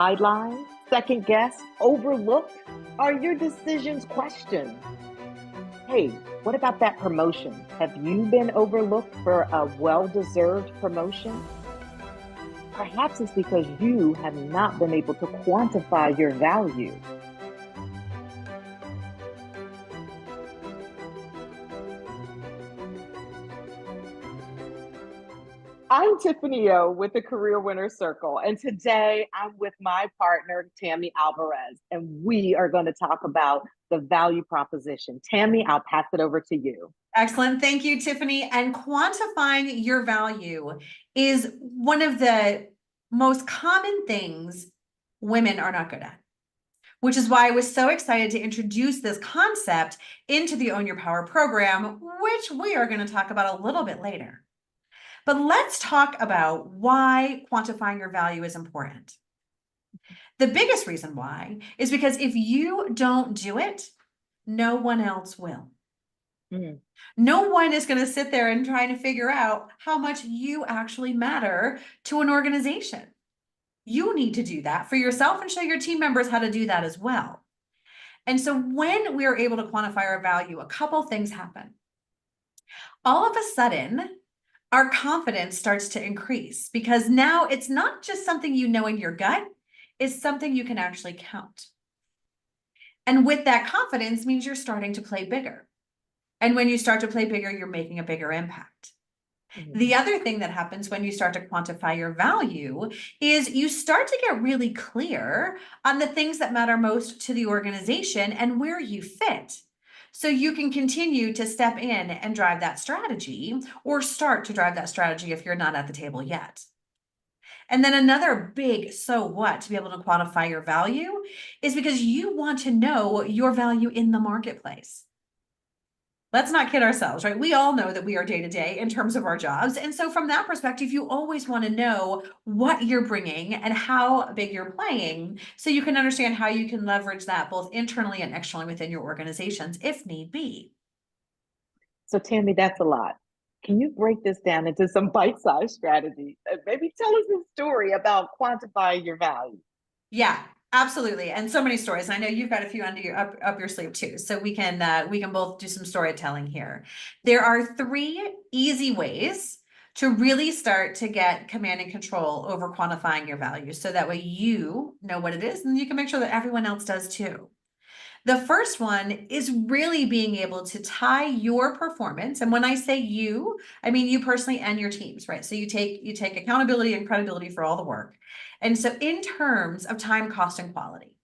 Sidelined, second guessed, overlooked? Are your decisions questioned? Hey, what about that promotion? Have you been overlooked for a well deserved promotion? Perhaps it's because you have not been able to quantify your value. I'm Tiffany O with the Career Winner Circle, and today I'm with my partner, Tammy Alvarez, and we are going to talk about the value proposition. Tammy, I'll pass it over to you. Excellent. Thank you, Tiffany. And quantifying your value is one of the most common things women are not good at, which is why I was so excited to introduce this concept into the Own Your Power program, which we are going to talk about a little bit later. But let's talk about why quantifying your value is important. The biggest reason why is because if you don't do it, no one else will. Mm. No one is going to sit there and trying to figure out how much you actually matter to an organization. You need to do that for yourself and show your team members how to do that as well. And so when we're able to quantify our value, a couple things happen. All of a sudden, our confidence starts to increase because now it's not just something you know in your gut, it's something you can actually count. And with that confidence means you're starting to play bigger. And when you start to play bigger, you're making a bigger impact. The other thing that happens when you start to quantify your value is you start to get really clear on the things that matter most to the organization and where you fit. So you can continue to step in and drive that strategy or start to drive that strategy if you're not at the table yet. And then another big so what to be able to quantify your value is because you want to know your value in the marketplace. Let's not kid ourselves, right? We all know that we are day to day in terms of our jobs. And so from that perspective, you always want to know what you're bringing and how big you're playing so you can understand how you can leverage that both internally and externally within your organizations if need be. So, Tammy, that's a lot. Can you break this down into some bite sized strategies and maybe tell us a story about quantifying your value? Yeah, absolutely. And so many stories. I know you've got a few under your up your sleeve too. So we can both do some storytelling here. There are three easy ways to really start to get command and control over quantifying your value. So that way you know what it is and you can make sure that everyone else does too. The first one is really being able to tie your performance. And when I say you, I mean you personally and your teams, right? So you take accountability and credibility for all the work. And so in terms of time, cost, and quality.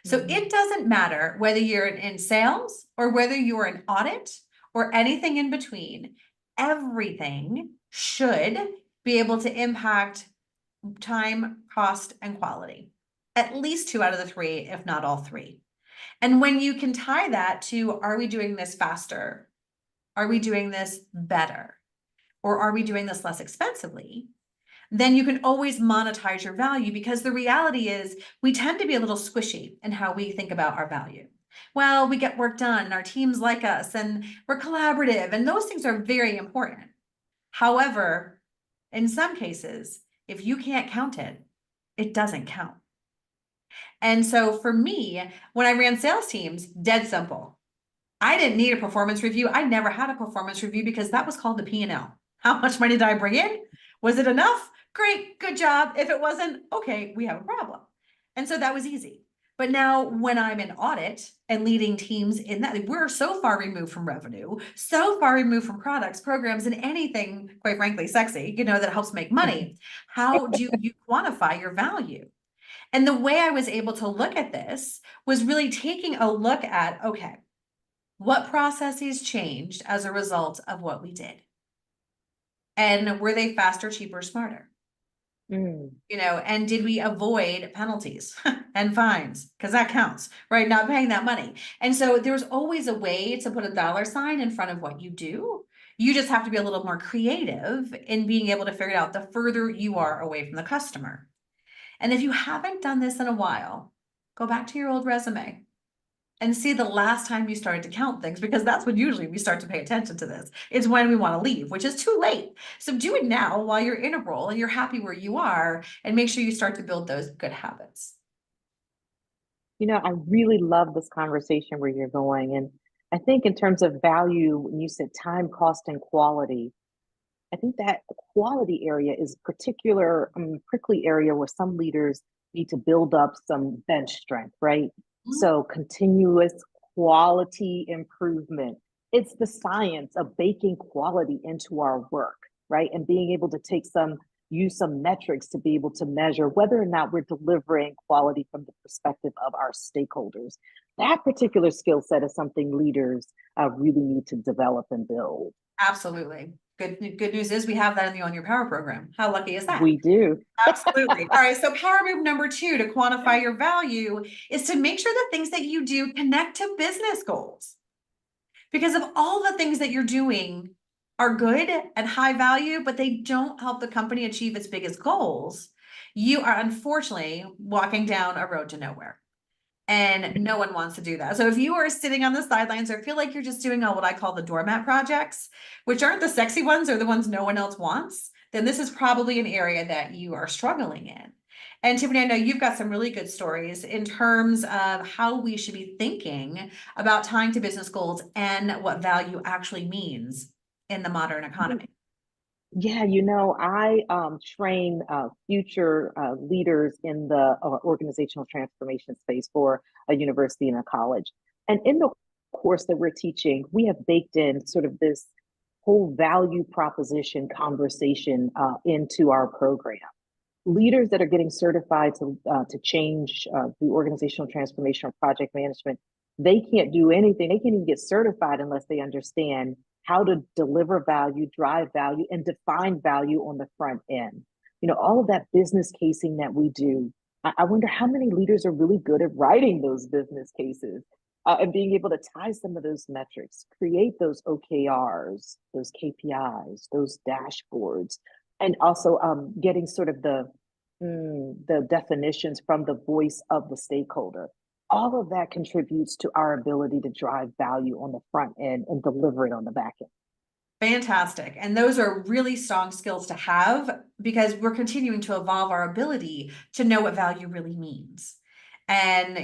So it doesn't matter whether you're in sales or whether you're in audit or anything in between, everything should be able to impact time, cost, and quality. At least two out of the three, if not all three. And when you can tie that to, are we doing this faster? Are we doing this better? Or are we doing this less expensively? Then you can always monetize your value because the reality is we tend to be a little squishy in how we think about our value. Well, we get work done and our teams like us and we're collaborative and those things are very important. However, in some cases, if you can't count it, it doesn't count. And so for me, when I ran sales teams, dead simple. I didn't need a performance review. I never had a performance review because that was called the P&L. How much money did I bring in? Was it enough? Great, good job. If it wasn't, okay, we have a problem. And so that was easy. But now when I'm in audit and leading teams in that, we're so far removed from revenue, so far removed from products, programs, and anything, quite frankly, sexy, that helps make money. How do you quantify your value? And the way I was able to look at this was really taking a look at, okay, what processes changed as a result of what we did? And were they faster, cheaper, smarter? Mm. And did we avoid penalties and fines? Because that counts, right? Not paying that money. And so there's always a way to put a dollar sign in front of what you do. You just have to be a little more creative in being able to figure it out the further you are away from the customer. And if you haven't done this in a while, go back to your old resume and see the last time you started to count things, because that's when usually we start to pay attention to this. It's when we want to leave, which is too late. So do it now while you're in a role and you're happy where you are, and make sure you start to build those good habits. I really love this conversation where you're going. And I think in terms of value, when you said time, cost, and quality, I think that quality area is particular prickly area where some leaders need to build up some bench strength, right? Mhm. So continuous quality improvement. It's the science of baking quality into our work, right? And being able to use some metrics to be able to measure whether or not we're delivering quality from the perspective of our stakeholders. That particular skill set is something leaders really need to develop and build. Absolutely. Good news is we have that in the Own Your Power program. How lucky is that? We do. Absolutely. All right. So power move number 2 to quantify your value is to make sure the things that you do connect to business goals. Because if all the things that you're doing are good and high value, but they don't help the company achieve its biggest goals, you are unfortunately walking down a road to nowhere. And no one wants to do that. So if you are sitting on the sidelines or feel like you're just doing all what I call the doormat projects, which aren't the sexy ones or the ones no one else wants, then this is probably an area that you are struggling in. And Tiffany, I know you've got some really good stories in terms of how we should be thinking about tying to business goals and what value actually means in the modern economy. Yeah, I train future leaders in the organizational transformation space for a university and a college. And in the course that we're teaching, we have baked in sort of this whole value proposition conversation into our program. Leaders that are getting certified to change the organizational transformation or project management, they can't do anything. They can't even get certified unless they understand how to deliver value, drive value, and define value on the front end. All of that business casing that we do. I wonder how many leaders are really good at writing those business cases and being able to tie some of those metrics, create those OKRs, those KPIs, those dashboards, and also getting sort of the definitions from the voice of the stakeholder. All of that contributes to our ability to drive value on the front end and deliver it on the back end. Fantastic. And those are really strong skills to have because we're continuing to evolve our ability to know what value really means. And,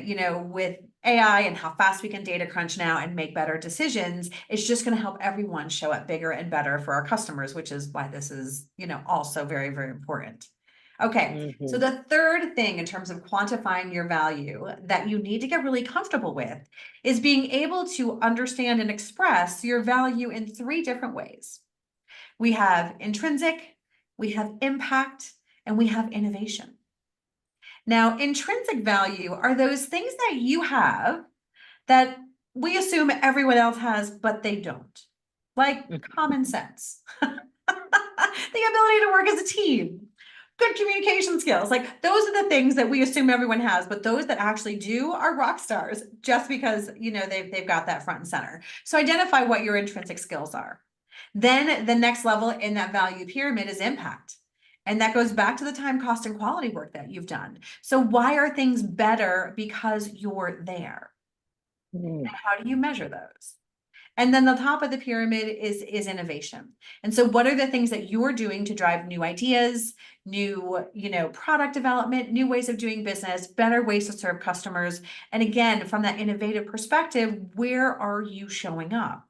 with AI and how fast we can data crunch now and make better decisions, it's just going to help everyone show up bigger and better for our customers, which is why this is, also very, very important. Okay, so Mm-hmm. the third thing in terms of quantifying your value that you need to get really comfortable with is being able to understand and express your value in 3 different ways. We have intrinsic, we have impact, and we have innovation. Now, intrinsic value are those things that you have that we assume everyone else has, but they don't, like common sense, the ability to work as a team, good communication skills. Like those are the things that we assume everyone has, but those that actually do are rock stars just because, they've got that front and center. So identify what your intrinsic skills are. Then the next level in that value pyramid is impact. And that goes back to the time, cost, and quality work that you've done. So why are things better because you're there? Mm-hmm. And how do you measure those? And then the top of the pyramid is innovation. And so what are the things that you're doing to drive new ideas, new, product development, new ways of doing business, better ways to serve customers? And again, from that innovative perspective, where are you showing up?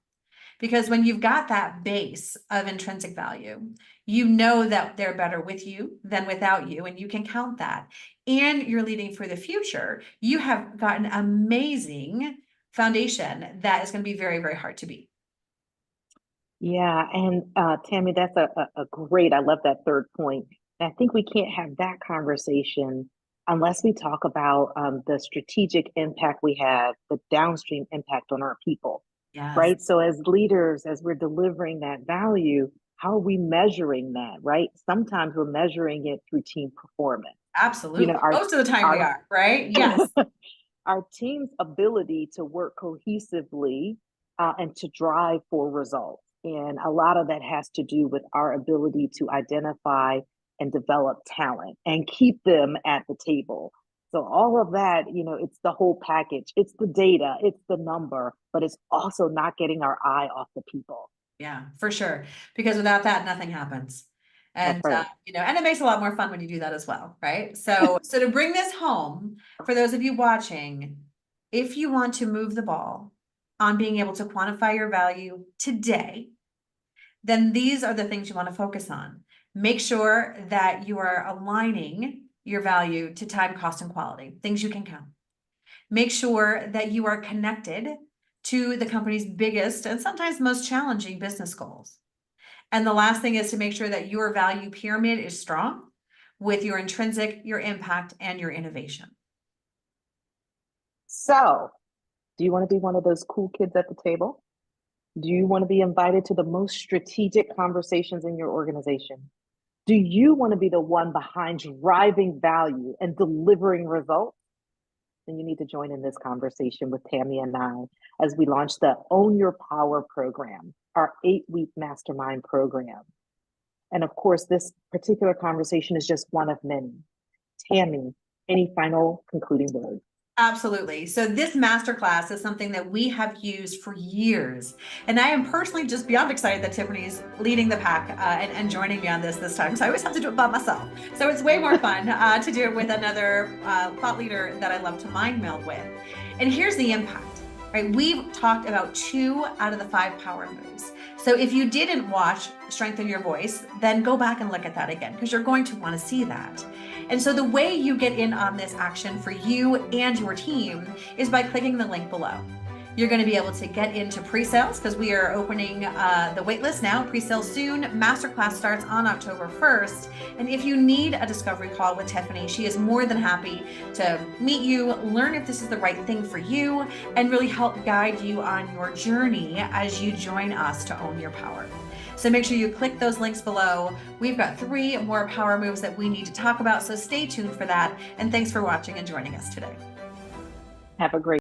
Because when you've got that base of intrinsic value, you know that they're better with you than without you, and you can count that. And you're leading for the future. You have got an amazing foundation that is going to be very, very hard to beat. Yeah, and Tammy, that's a great. I love that third point. And I think we can't have that conversation unless we talk about the strategic impact we have, the downstream impact on our people, Yes, right? So as leaders, as we're delivering that value, how are we measuring that, right? Sometimes we're measuring it through team performance. absolutely. Our Most of the time we our are, right? Yes. our team's ability to work cohesively and to drive for results. And a lot of that has to do with our ability to identify and develop talent and keep them at the table. So all of that, it's the whole package. It's the data, it's the number, but it's also not getting our eye off the people. Yeah, for sure. Because without that, nothing happens. That's And right. and it makes a lot more fun when you do that as well, right? So to bring this home, for those of you watching, if you want to move the ball on being able to quantify your value today, then these are the things you want to focus on. Make sure that you are aligning your value to time, cost, and quality, things you can count. Make sure that you are connected to the company's biggest and sometimes most challenging business goals. And the last thing is to make sure that your value pyramid is strong with your intrinsic, your impact, and your innovation. So, do you want to be one of those cool kids at the table? Do you want to be invited to the most strategic conversations in your organization? Do you want to be the one behind driving value and delivering results? Then you need to join in this conversation with Tammy and I as we launch the Own Your Power program, our 8-week mastermind program. And of course, this particular conversation is just one of many. Tammy, any final concluding words? Absolutely. So this masterclass is something that we have used for years. And I am personally just beyond excited that Tiffany is leading the pack and joining me on this time. So I always have to do it by myself. So it's way more fun to do it with another thought leader that I love to mind meld with. And here's the impact, right? We've talked about 2 out of the 5 power moves. So if you didn't watch Strengthen Your Voice, then go back and look at that again, because you're going to want to see that. And so the way you get in on this action for you and your team is by clicking the link below. You're going to be able to get into pre-sales because we are opening the waitlist now, pre-sales soon. Masterclass starts on October 1st. And if you need a discovery call with Tiffany, she is more than happy to meet you, learn if this is the right thing for you, and really help guide you on your journey as you join us to own your power. So make sure you click those links below. We've got 3 more power moves that we need to talk about, so stay tuned for that. And thanks for watching and joining us today. Have a great